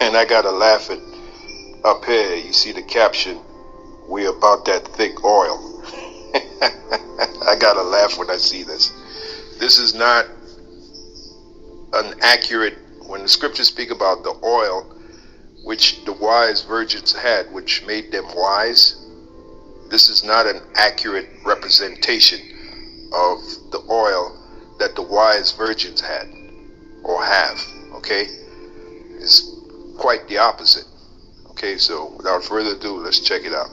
And I gotta laugh at up here. You see the caption, "We about that thick oil." I gotta laugh when I see this. This is not an accurate, when the scriptures speak about the oil which the wise virgins had, which made them wise, this is not an accurate representation of the oil that the wise virgins had or have, okay? It's quite the opposite. Okay, so without further ado, let's check it out.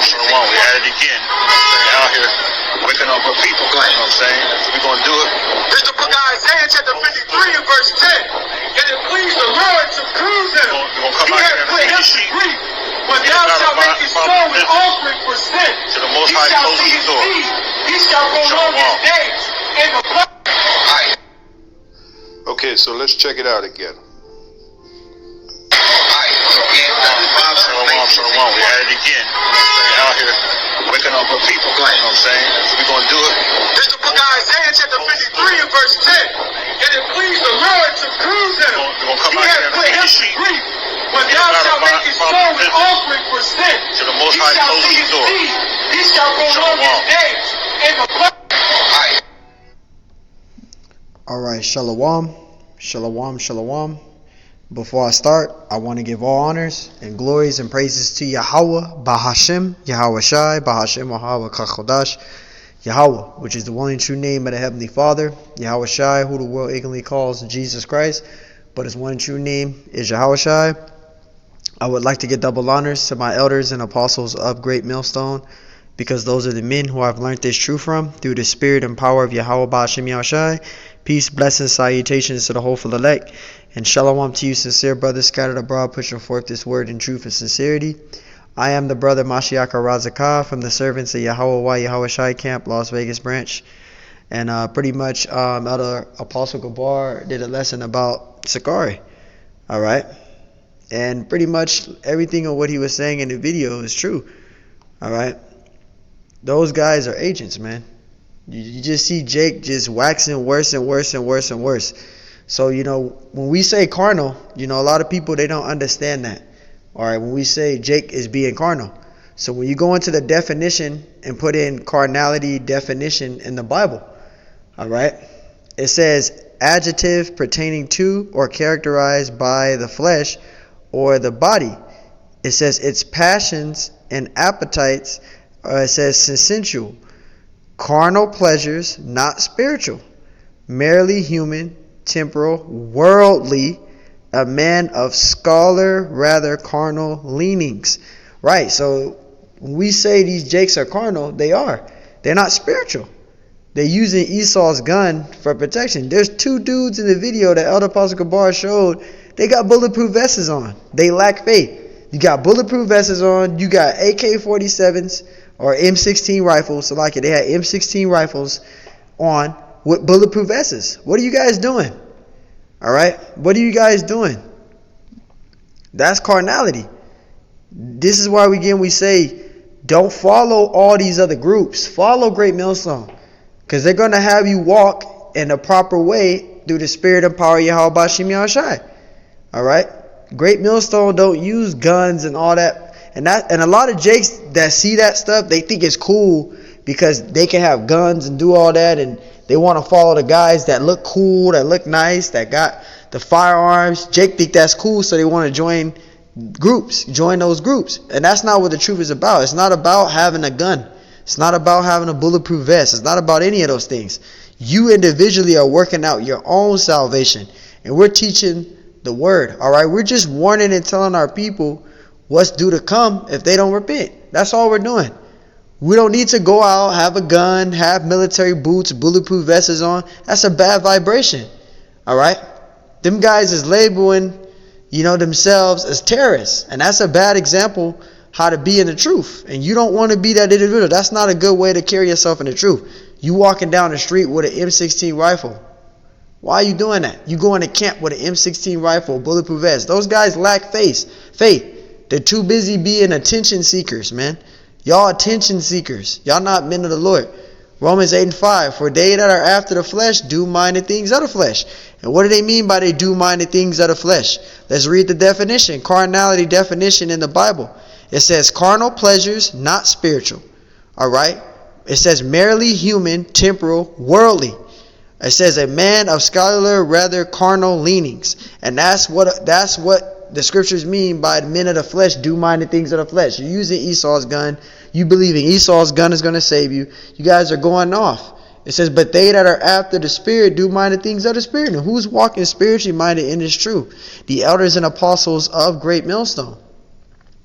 Shalom, we at it again. You know what I'm saying? Out here waking up our people. You know what I'm saying? So we're going to do it. This is the book of Isaiah chapter 53 and verse 10. And it pleased the Lord to prove him. We're going to come out here and feed the sheep. When thou shalt make his soul an offering for sin, to the Most High shall see his seed. He shall prolong his days in the blood. Okay, so let's check it out again. Shalom, we at it again. You know what I'm saying? Out here waking up our people. You know what I'm saying? So we're going to do it. This is the book of Isaiah chapter 53 and verse 10. And it pleased the Lord to prove him. We're going to come out here and feed the sheep. When thou shalt make his soul an offering for sin, to the Most High shall see his seed. He shall prolong his days in the blood. Alright, shalom. Before I start, I want to give all honors and glories and praises to Yahweh, Bahashem, Yahweh Shai, Bahashem, Yahweh Kachodash, Yahweh, which is the one and true name of the Heavenly Father, Yahweh Shai, who the world ignorantly calls Jesus Christ, but his one and true name is Yahweh Shai. I would like to give double honors to my elders and apostles of Great Millstone, because those are the men who I've learned this truth from through the spirit and power of Yahweh Bahashem Yahweh Shai. Peace, blessings, salutations to the hopeful elect, and shalom to you, sincere brothers scattered abroad, pushing forth this word in truth and sincerity. I am the brother Mashiach Razakah from the servants of Yahweh Yahweh Shai Camp, Las Vegas branch. And pretty much Elder Apostle Gabar did a lesson about Sakari. Alright? And pretty much everything of what he was saying in the video is true. Alright? Those guys are agents, man. You just see Jake just waxing worse and worse and worse and worse. So, when we say carnal, a lot of people, they don't understand that. Alright, when we say Jake is being carnal. So when you go into the definition and put in carnality definition in the Bible, alright, it says adjective pertaining to or characterized by the flesh or the body. It says its passions and appetites, it says sensual. Carnal pleasures, not spiritual, merely human, temporal, worldly, a man of scholar, rather carnal leanings. Right, so when we say these jakes are carnal, they are. They're not spiritual. They're using Esau's gun for protection. There's two dudes in the video that Elder Apostle Gabar showed. They got bulletproof vests on. They lack faith. You got bulletproof vests on. You got AK-47s or M16 rifles. So like they had M16 rifles on with bulletproof vests. What are you guys doing? Alright? What are you guys doing? That's carnality. This is why we say don't follow all these other groups. Follow Great Millstone. Because they're going to have you walk in the proper way through the spirit and power of Yahweh Bashim Yahushai. Alright? Great Millstone don't use guns and all that. And a lot of jakes that see that stuff, they think it's cool because they can have guns and do all that, and they want to follow the guys that look cool, that look nice, that got the firearms. Jake think that's cool, so they want to join those groups. And that's not what the truth is about. It's not about having a gun. It's not about having a bulletproof vest. It's not about any of those things. You individually are working out your own salvation, and we're teaching the word. Alright, we're just warning and telling our people what's due to come if they don't repent. That's all we're doing. We don't need to go out, have a gun, have military boots, bulletproof vests on. That's a bad vibration. Alright? Them guys is labeling, themselves as terrorists. And that's a bad example how to be in the truth. And you don't want to be that individual. That's not a good way to carry yourself in the truth. You walking down the street with an M16 rifle. Why are you doing that? You going to camp with an M16 rifle, bulletproof vest. Those guys lack faith. They're too busy being attention seekers, man. Y'all attention seekers. Y'all not men of the Lord. Romans 8:5. For they that are after the flesh do mind the things of the flesh. And what do they mean by they do mind the things of the flesh? Let's read the definition. Carnality definition in the Bible. It says carnal pleasures, not spiritual. Alright? It says merely human, temporal, worldly. It says a man of scholar, rather carnal leanings. And that's what the scriptures mean by men of the flesh do mind the things of the flesh. You're using Esau's gun. You believing Esau's gun is going to save you. You guys are going off. It says, but they that are after the Spirit do mind the things of the Spirit. And who's walking spiritually minded in this truth? The elders and apostles of Great Millstone.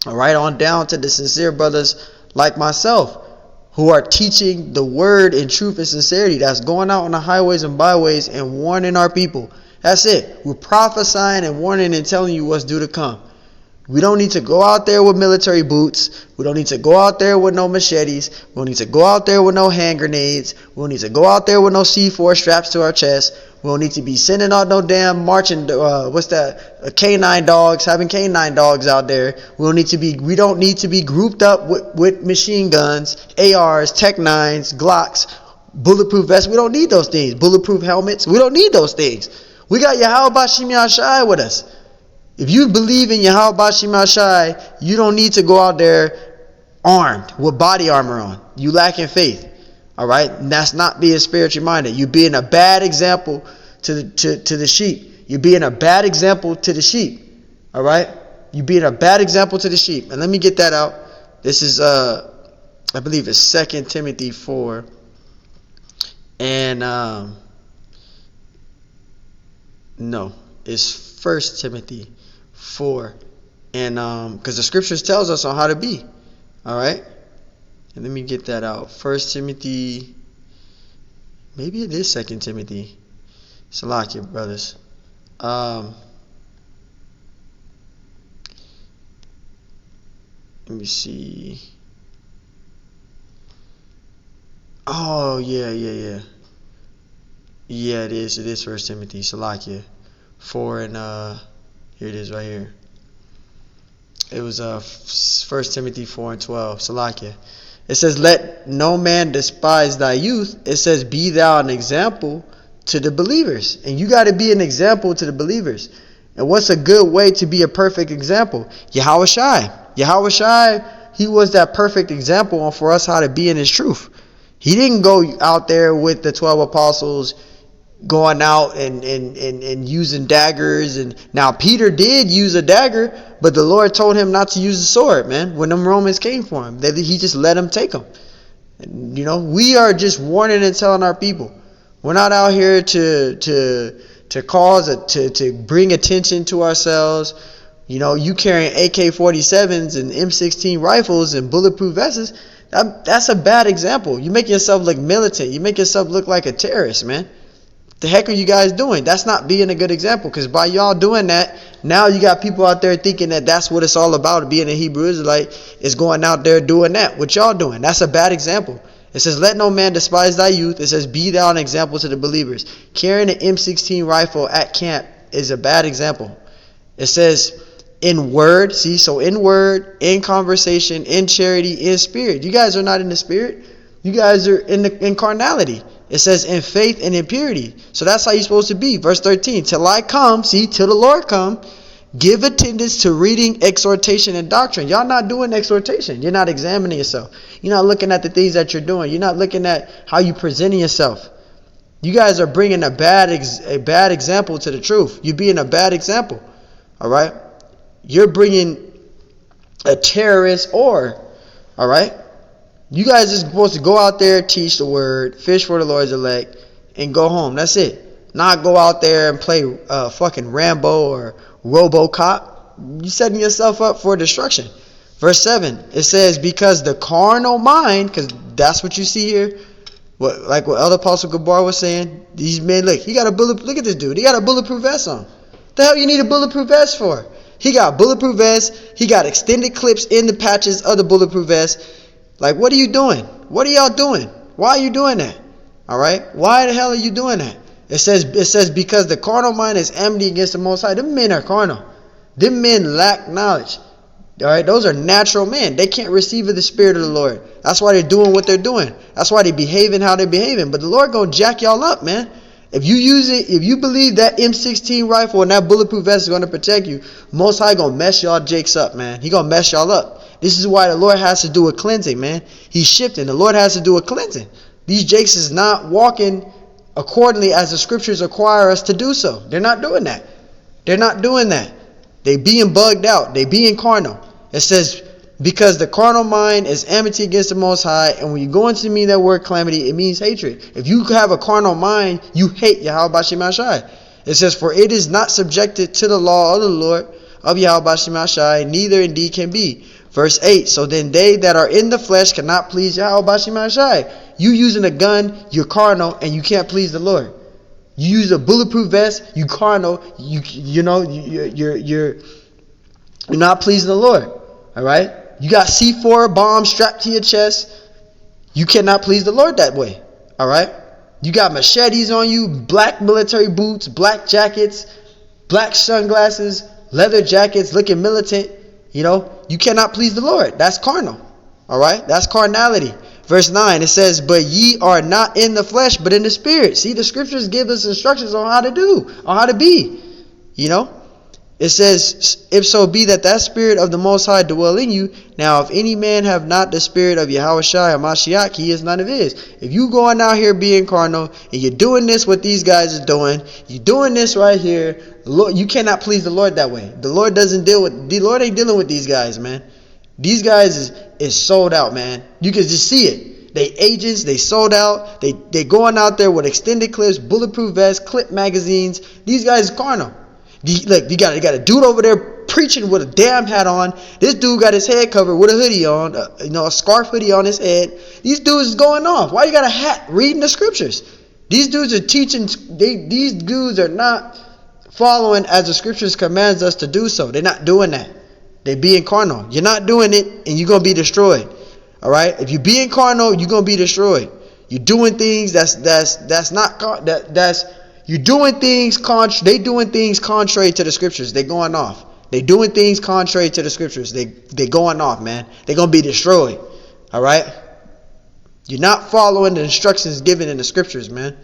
All right, on down to the sincere brothers like myself, who are teaching the word in truth and sincerity. That's going out on the highways and byways and warning our people. That's it. We're prophesying and warning and telling you what's due to come. We don't need to go out there with military boots. We don't need to go out there with no machetes. We don't need to go out there with no hand grenades. We don't need to go out there with no C4 straps to our chest. We don't need to be sending out no damn marching, canine dogs, having canine dogs out there. We don't need to be grouped up with machine guns, ARs, Tech 9s, Glocks, bulletproof vests. We don't need those things. Bulletproof helmets. We don't need those things. We got Yahweh Bashim Yashai with us. If you believe in Yahweh Bashim Yashai, you don't need to go out there armed with body armor on. You lacking faith. All right? And that's not being spiritually minded. You're being a bad example to the sheep. You're being a bad example to the sheep. All right? You're being a bad example to the sheep. And let me get that out. This is, I believe it's 2 Timothy 4. And, no, it's 1 Timothy 4. And, because the scriptures tells us on how to be. All right? And let me get that out. 1 Timothy, maybe it is 2 Timothy. Salakia, brothers. Let me see. Oh, yeah. Yeah, it is. It is 1 Timothy. Salakia. 4 and, here it is right here. It was 1 Timothy 4 and 12. Salakia. It says, let no man despise thy youth. It says, be thou an example to the believers. And you got to be an example to the believers. And what's a good way to be a perfect example? Yahweh Shai, he was that perfect example for us how to be in his truth. He didn't go out there with the 12 apostles going out and using daggers. And now Peter did use a dagger, but the Lord told him not to use the sword, man, when them Romans came for him. He just let them take them. And, we are just warning and telling our people. We're not out here to bring attention to ourselves. You carrying AK-47s and M16 rifles and bulletproof vests. That's a bad example. You make yourself look militant. You make yourself look like a terrorist, man. The heck are you guys doing? That's not being a good example, because by y'all doing that, now you got people out there thinking that that's what it's all about, being a Hebrew Israelite, is going out there doing that. What y'all doing? That's a bad example. It says, let no man despise thy youth. It says, be thou an example to the believers. Carrying an M16 rifle at camp is a bad example. It says, in word, in word, in conversation, in charity, in spirit. You guys are not in the spirit. You guys are in carnality. It says in faith and in purity. So that's how you're supposed to be. Verse 13, till I come, till the Lord come, give attendance to reading, exhortation, and doctrine. Y'all not doing exhortation. You're not examining yourself. You're not looking at the things that you're doing. You're not looking at how you're presenting yourself. You guys are bringing a bad example to the truth. You're being a bad example. All right? You're bringing a terrorist all right? You guys are supposed to go out there, teach the word, fish for the Lord's elect, and go home. That's it. Not go out there and play fucking Rambo or RoboCop. You're setting yourself up for destruction. Verse 7, it says, because the carnal mind, because that's what you see here, like what Elder Apostle Gabar was saying, these men, look at this dude. He got a bulletproof vest on. What the hell you need a bulletproof vest for? He got bulletproof vest. He got extended clips in the patches of the bulletproof vest. Like, what are you doing? What are y'all doing? Why are you doing that? All right? Why the hell are you doing that? It says because the carnal mind is enmity against the Most High. Them men are carnal. Them men lack knowledge. All right, those are natural men. They can't receive of the Spirit of the Lord. That's why they're doing what they're doing. That's why they're behaving how they're behaving. But the Lord gonna jack y'all up, man. If you use it, if you believe that M16 rifle and that bulletproof vest is gonna protect you, Most High gonna mess y'all jakes up, man. He gonna mess y'all up. This is why the Lord has to do a cleansing, man. He's shifting. The Lord has to do a cleansing. These jakes is not walking accordingly as the scriptures require us to do so. They're not doing that. They're not doing that. They being bugged out. They being carnal. It says, because the carnal mind is enmity against the Most High, and when you go into mean that word calamity, it means hatred. If you have a carnal mind, you hate Yahweh B'Shem Ashai. It says, for it is not subjected to the law of the Lord of Yahweh B'Shem Ashai, neither indeed can be. Verse 8, so then they that are in the flesh cannot please Yahweh B'Shem Ashai. You using a gun, you're carnal, and you can't please the Lord. You use a bulletproof vest, you carnal, you're not pleasing the Lord. All right? You got C4 bombs strapped to your chest. You cannot please the Lord that way. All right? You got machetes on you, black military boots, black jackets, black sunglasses, leather jackets, looking militant. You cannot please the Lord. That's carnal. All right? That's carnality. Verse 9, it says, but ye are not in the flesh, but in the spirit. See, the scriptures give us instructions on how to do, on how to be. It says, if so be that spirit of the Most High dwell in you. Now, if any man have not the spirit of Yahushua or Mashiach, he is none of his. If you going out here being carnal, and you're doing this what these guys are doing, you're doing this right here, Lord, you cannot please the Lord that way. The Lord ain't dealing with these guys, man. These guys is sold out, man. You can just see it. They agents, they sold out. They going out there with extended clips, bulletproof vests, clip magazines. These guys is carnal. Look, you got a dude over there preaching with a damn hat on. This dude got his head covered with a hoodie on, a scarf hoodie on his head. These dudes is going off. Why you got a hat reading the scriptures? These dudes are teaching. These dudes are not following as the scriptures commands us to do so. They're not doing that. They're being carnal. You're not doing it, and you're gonna be destroyed. All right. If you're being carnal, you're gonna be destroyed. You're doing things You're doing things they doing things contrary to the scriptures. They're going off. They doing things contrary to the scriptures. They going off, man. They're gonna be destroyed. All right. You're not following the instructions given in the scriptures, man.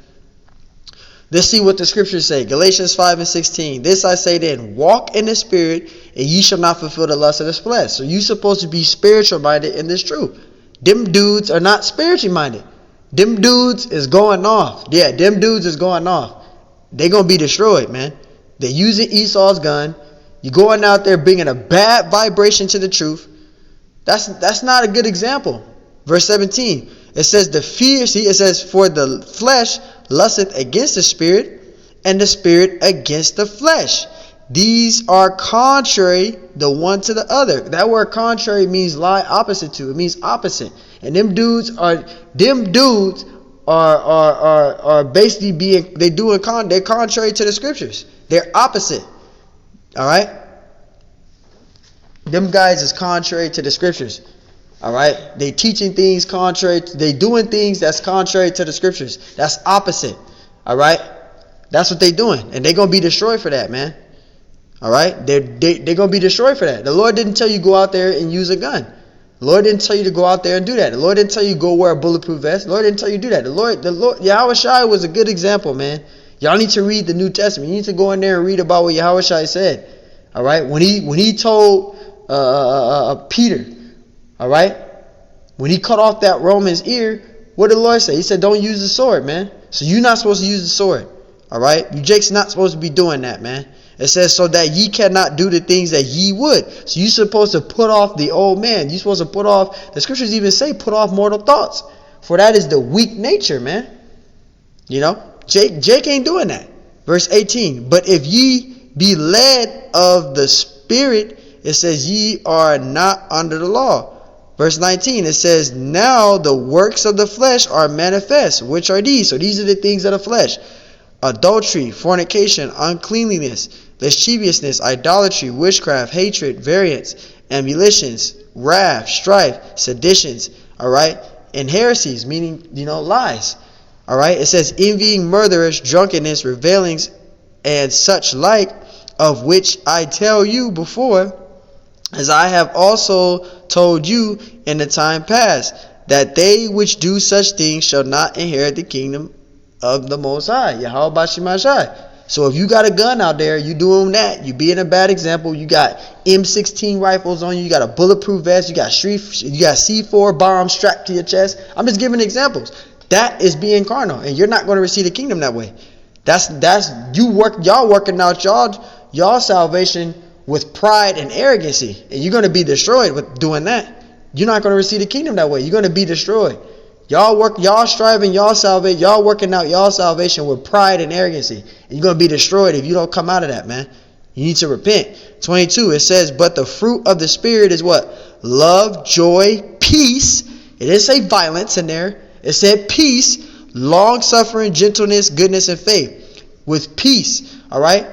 Let's see what the scriptures say. Galatians 5:16. This I say then, walk in the spirit, and ye shall not fulfill the lust of the flesh. So you're supposed to be spiritual minded in this truth. Them dudes are not spiritually minded. Them dudes is going off. Yeah, them dudes is going off. They're going to be destroyed, man. They're using Esau's gun. You're going out there bringing a bad vibration to the truth. That's not a good example. Verse 17. It says it says, for the flesh lusteth against the spirit, and the spirit against the flesh. These are contrary the one to the other. That word contrary means lie opposite to. It means opposite. And them dudes are basically they're contrary to the scriptures. They're opposite. All right? Them guys is contrary to the scriptures. All right? They teaching things they doing things that's contrary to the scriptures. That's opposite. All right? That's what they doing. And they're going to be destroyed for that, man. All right? They're going to be destroyed for that. The Lord didn't tell you go out there and use a gun. The Lord didn't tell you to go out there and do that. The Lord didn't tell you go wear a bulletproof vest. The Lord didn't tell you to do that. The Lord, Yahushua was a good example, man. Y'all need to read the New Testament. You need to go in there and read about what Yahushua said. All right? When he told Peter, all right, when he cut off that Roman's ear, what did the Lord say? He said, don't use the sword, man. So you're not supposed to use the sword. All right? You Jake's not supposed to be doing that, man. It says, so that ye cannot do the things that ye would. So you're supposed to put off the old man. You're supposed to put off, the scriptures even say, put off mortal thoughts. For that is the weak nature, man. Jake ain't doing that. Verse 18, but if ye be led of the Spirit, it says, ye are not under the law. Verse 19, it says, now the works of the flesh are manifest, which are these. So these are the things of the flesh. Adultery, fornication, uncleanliness, lasciviousness, idolatry, witchcraft, hatred, variance, emulations, wrath, strife, seditions, all right, and heresies, meaning, lies. All right, it says envying, murderers, drunkenness, revelings, and such like, of which I tell you before, as I have also told you in the time past, that they which do such things shall not inherit the kingdom of the Most High. Yahweh Bashimashai. So if you got a gun out there, you doing that, you being a bad example, you got M16 rifles on you, you got a bulletproof vest, you got C4 bombs strapped to your chest. I'm just giving examples. That is being carnal, and you're not going to receive the kingdom that way. Y'all working out y'all salvation with pride and arrogancy, and you're going to be destroyed with doing that. You're not going to receive the kingdom that way. You're going to be destroyed. Y'all striving, y'all salvation, y'all working out y'all salvation with pride and arrogancy. And you're going to be destroyed if you don't come out of that, man. You need to repent. 22, it says, but the fruit of the Spirit is what? Love, joy, peace. It didn't say violence in there. It said peace, long-suffering, gentleness, goodness, and faith. With peace, all right?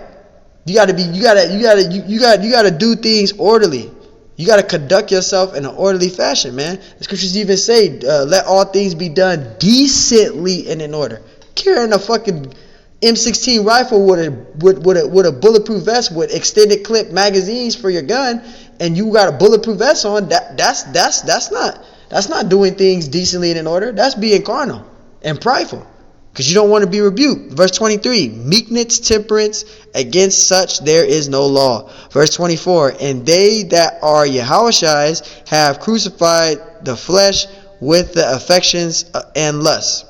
You gotta do things orderly. You got to conduct yourself in an orderly fashion, man. The scriptures even say, let all things be done decently and in order. Carrying a fucking M16 rifle with a bulletproof vest with extended clip magazines for your gun, and you got a bulletproof vest on, that's not doing things decently and in order. That's being carnal and prideful, because you don't want to be rebuked. Verse 23, meekness, temperance, against such there is no law. Verse 24, and they that are Yahushai's have crucified the flesh with the affections and lusts.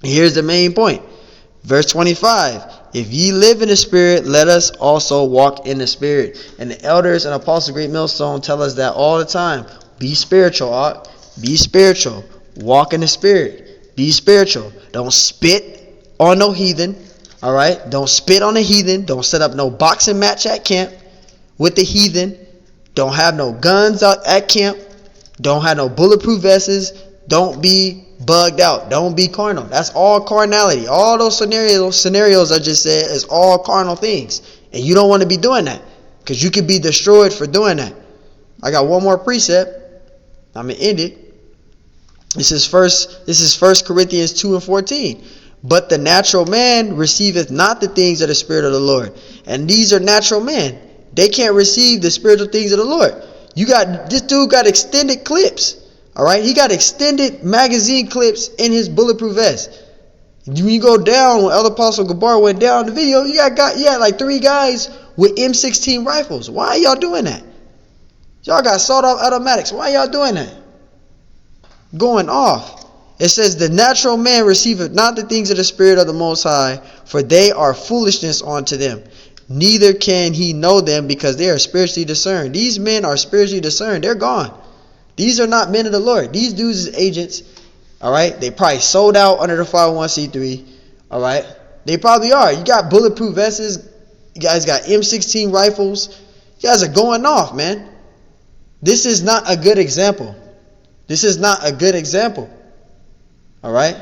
Here's the main point. Verse 25, if ye live in the Spirit, let us also walk in the Spirit. And the elders and apostles of Great Millstone tell us that all the time. Be spiritual, be spiritual. Walk in the Spirit. Be spiritual. Don't spit on no heathen. Alright? Don't spit on the heathen. Don't set up no boxing match at camp with the heathen. Don't have no guns out at camp. Don't have no bulletproof vests. Don't be bugged out. Don't be carnal. That's all carnality. All those scenarios I just said is all carnal things. And you don't want to be doing that, because you could be destroyed for doing that. I got one more precept. I'm going to end it. This is 1 Corinthians 2 and 14. But the natural man receiveth not the things of the Spirit of the Lord. And these are natural men. They can't receive the spiritual things of the Lord. This dude got extended clips. Alright? He got extended magazine clips in his bulletproof vest. When you go down, when Elder Apostle Gabar went down the video, you had like 3 guys with M16 rifles. Why are y'all doing that? Y'all got sawed-off automatics. Why y'all doing that? Going off. It says, the natural man receiveth not the things of the Spirit of the Most High, for they are foolishness unto them. Neither can he know them, because they are spiritually discerned. These men are spiritually discerned. They're gone. These are not men of the Lord. These dudes is agents. Alright? They probably sold out under the 501c3. Alright? They probably are. You got bulletproof vests. You guys got M16 rifles. You guys are going off, man. This is not a good example. This is not a good example. Alright?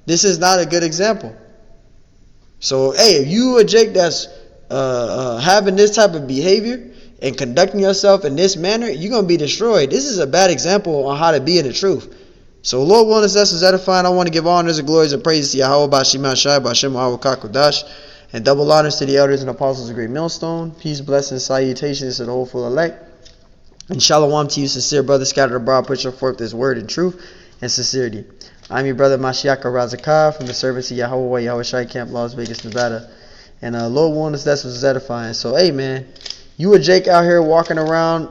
This is not a good example. So, hey, if you a Jake that's having this type of behavior and conducting yourself in this manner, you're going to be destroyed. This is a bad example on how to be in the truth. So, Lord willing, us is edifying. I want to give honors and glories and praises to Yahweh Bashim Shai Bashem Kakodash, and double honors to the elders and apostles of Great Millstone. Peace, blessings, salutations to the whole full elect. And shalom to you, sincere brothers scattered abroad, put forth this word in truth and sincerity. I'm your brother Mashiach Razakah from the servants of Yahweh Shai Camp, Las Vegas, Nevada. And Lord willing, that's what's edifying. So, hey, man, you a Jake out here walking around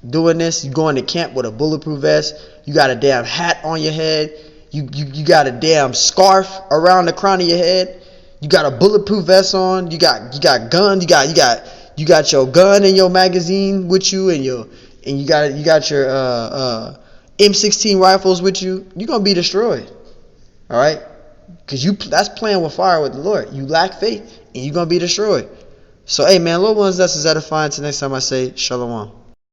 doing this. You going to camp with a bulletproof vest. You got a damn hat on your head. You got a damn scarf around the crown of your head. You got a bulletproof vest on. You got guns. You got your gun and your magazine with you, and you got your M16 rifles with you. You're gonna be destroyed. All right, because that's playing with fire with the Lord. You lack faith, and you're gonna be destroyed. So, hey, man, Lord willing, that's edifying. Till next time, I say shalom.